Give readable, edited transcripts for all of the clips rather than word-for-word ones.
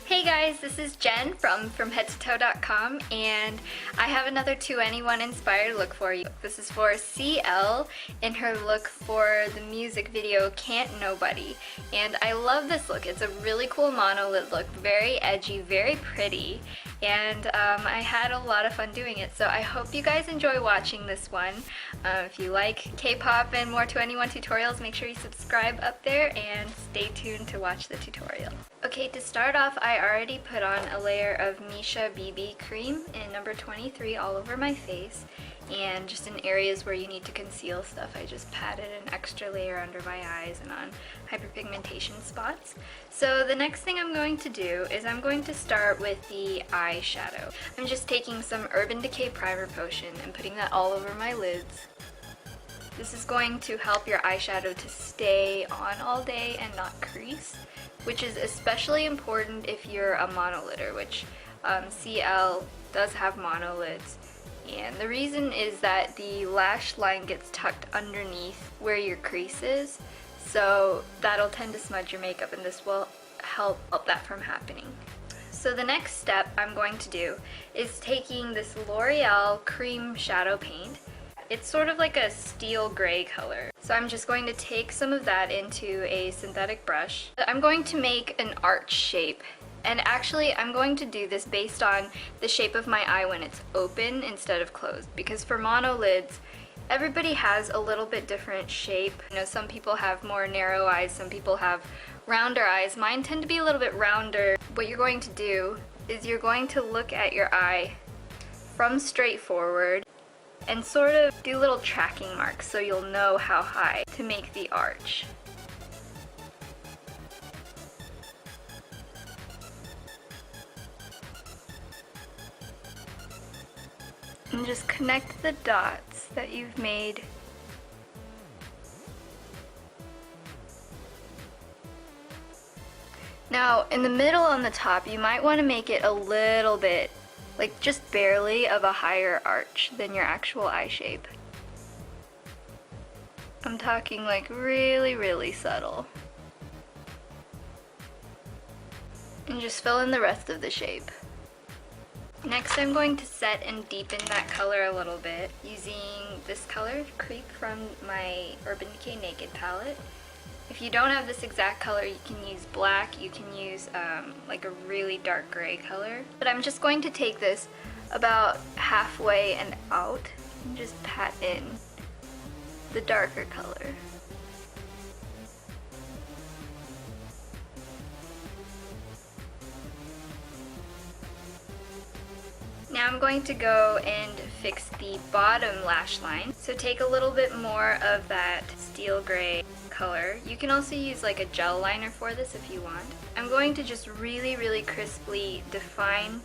Hey guys, this is Jen from FromHeadToToe.com, and I have another To Anyone inspired look for you. This is for CL in her look for the music video Cant Nobody, and I love this look. It's a really cool monolith look, very edgy, very pretty, and I had a lot of fun doing it, so I hope you guys enjoy watching this one. If you like K-pop and more To Anyone tutorials, make sure you subscribe up there and stay tuned to watch the tutorial. Okay, to start off, I already put on a layer of Misha BB cream in number 23 all over my face, and just in areas where you need to conceal stuff, I just patted an extra layer under my eyes and on hyperpigmentation spots. So the next thing I'm going to do is I'm going to start with the eyeshadow. I'm just taking some Urban Decay Primer Potion and putting that all over my lids. This is going to help your eyeshadow to stay on all day and not crease, which is especially important if you're a monolider, which CL does have monolids. And the reason is that the lash line gets tucked underneath where your crease is, so that'll tend to smudge your makeup, and this will help that from happening. So the next step I'm going to do is taking this L'Oreal cream shadow paint. It's sort of like a steel gray color. So I'm just going to take some of that into a synthetic brush. I'm going to make an arch shape. And actually, I'm going to do this based on the shape of my eye when it's open instead of closed. Because for monolids, everybody has a little bit different shape. You know, some people have more narrow eyes, some people have rounder eyes. Mine tend to be a little bit rounder. What you're going to do is you're going to look at your eye from straight forward and sort of do little tracking marks so you'll know how high to make the arch. And just connect the dots that you've made. Now, in the middle on the top, you might want to make it a little bit, like just barely, of a higher arch than your actual eye shape. I'm talking like really, really subtle. And just fill in the rest of the shape. Next, I'm going to set and deepen that color a little bit using this color, Creep, from my Urban Decay Naked palette. If you don't have this exact color, you can use black, you can use like a really dark gray color. But I'm just going to take this about halfway and out and just pat in the darker color. Now I'm going to go and fix the bottom lash line. So take a little bit more of that steel gray color. You can also use like a gel liner for this if you want. I'm going to just really, really crisply define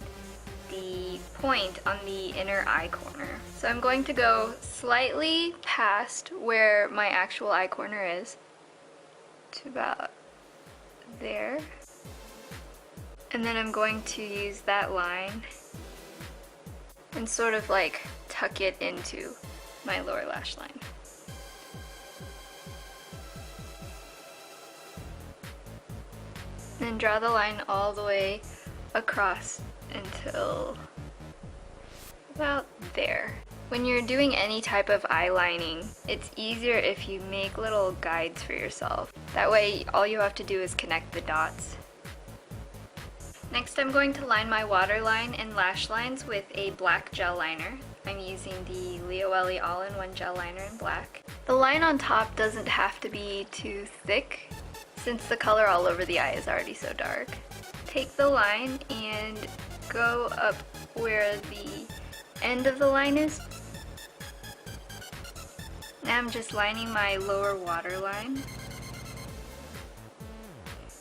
the point on the inner eye corner. So I'm going to go slightly past where my actual eye corner is to about there. And then I'm going to use that line and sort of like tuck it into my lower lash line. And draw the line all the way across until about there. When you're doing any type of eyelining, it's easier if you make little guides for yourself. That way all you have to do is connect the dots. Next, I'm going to line my waterline and lash lines with a black gel liner. I'm using the Leoelli All-in-One Gel Liner in black. The line on top doesn't have to be too thick, since the color all over the eye is already so dark. Take the line and go up where the end of the line is. Now I'm just lining my lower waterline.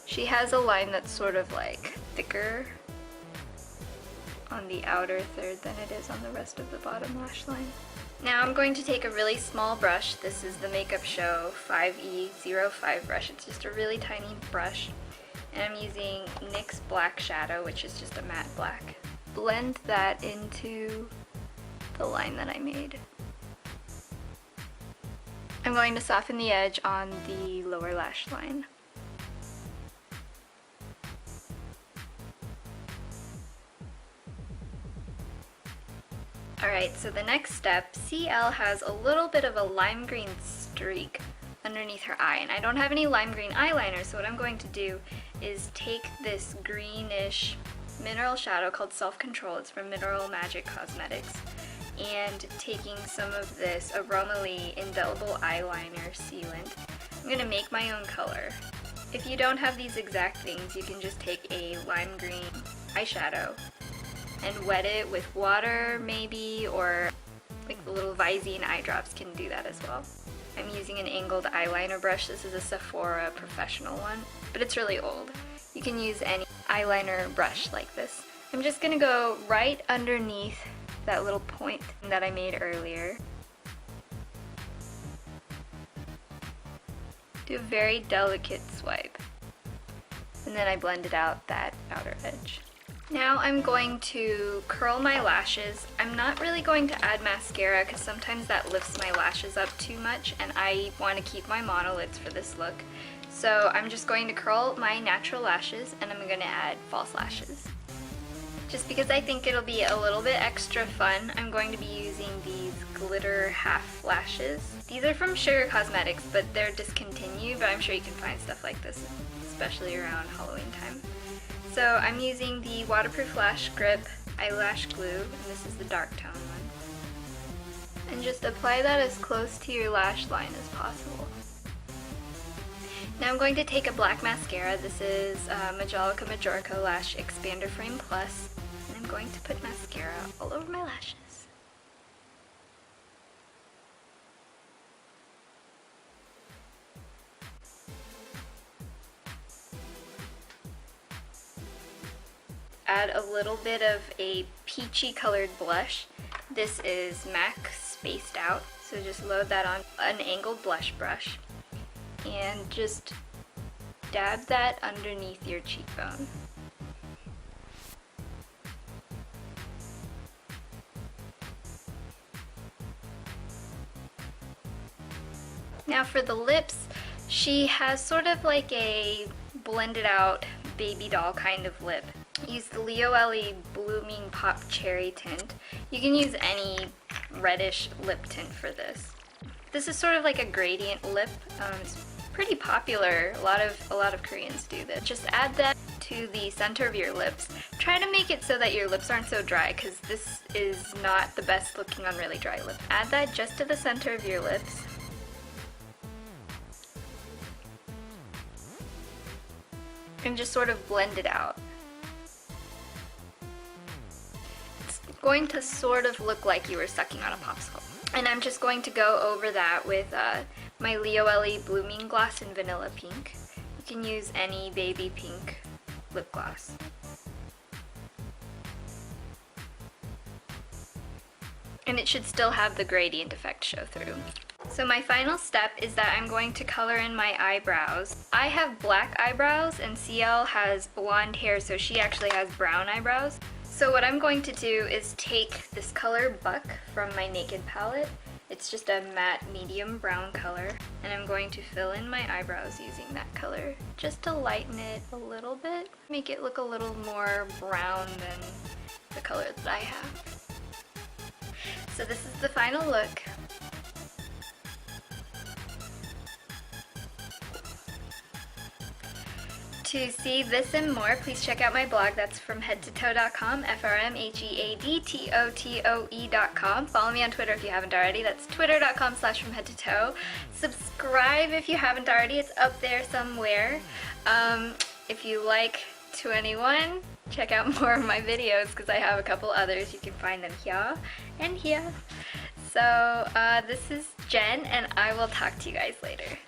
She has a line that's sort of like thicker on the outer third than it is on the rest of the bottom lash line. Now I'm going to take a really small brush. This is the Makeup Show 5E05 brush. It's just a really tiny brush. And I'm using NYX Black Shadow, which is just a matte black. Blend that into the line that I made. I'm going to soften the edge on the lower lash line. Alright, so the next step, CL has a little bit of a lime green streak underneath her eye, and I don't have any lime green eyeliner, so what I'm going to do is take this greenish mineral shadow called Self Control. It's from Mineral Magic Cosmetics, and taking some of this Aromaly Indelible Eyeliner Sealant, I'm going to make my own color. If you don't have these exact things, you can just take a lime green eyeshadow and wet it with water maybe, or like the little Visine eye drops can do that as well. I'm using an angled eyeliner brush. This is a Sephora professional one, but it's really old. You can use any eyeliner brush like this. I'm just gonna go right underneath that little point that I made earlier. Do a very delicate swipe. And then I blended out that outer edge. Now I'm going to curl my lashes. I'm not really going to add mascara because sometimes that lifts my lashes up too much, and I want to keep my monolids for this look. So I'm just going to curl my natural lashes, and I'm going to add false lashes. Just because I think it'll be a little bit extra fun, I'm going to be using these glitter half lashes. These are from Sugar Cosmetics, but they're discontinued, but I'm sure you can find stuff like this, especially around Halloween time. So I'm using the Waterproof Lash Grip Eyelash Glue, and this is the dark tone one. And just apply that as close to your lash line as possible. Now I'm going to take a black mascara. This is Majolica Majorca Lash Expander Frame Plus, and I'm going to put mascara all over my lashes. Add a little bit of a peachy colored blush. This is MAC Spaced Out, so just load that on an angled blush brush and just dab that underneath your cheekbone. Now for the lips, she has sort of like a blended out baby doll kind of lip. Use the Leo Ellie Blooming Pop Cherry tint. You can use any reddish lip tint for this. This is sort of like a gradient lip. It's pretty popular. A lot of Koreans do this. Just add that to the center of your lips. Try to make it so that your lips aren't so dry, because this is not the best looking on really dry lips. Add that just to the center of your lips. And just sort of blend it out. Going to sort of look like you were sucking on a popsicle. And I'm just going to go over that with my Leo Ellie Blooming Gloss in Vanilla Pink. You can use any baby pink lip gloss. And it should still have the gradient effect show through. So my final step is that I'm going to color in my eyebrows. I have black eyebrows and CL has blonde hair, so she actually has brown eyebrows. So what I'm going to do is take this color Buck from my Naked palette. It's just a matte medium brown color, and I'm going to fill in my eyebrows using that color just to lighten it a little bit, make it look a little more brown than the color that I have. So this is the final look. To see this and more, please check out my blog. That's from headtotoe.com, fromheadtotoe.com. Follow me on Twitter if you haven't already. That's twitter.com/fromheadtotoe. Subscribe if you haven't already. It's up there somewhere. If you like 2NE1, check out more of my videos because I have a couple others. You can find them here and here. So this is Jen, and I will talk to you guys later.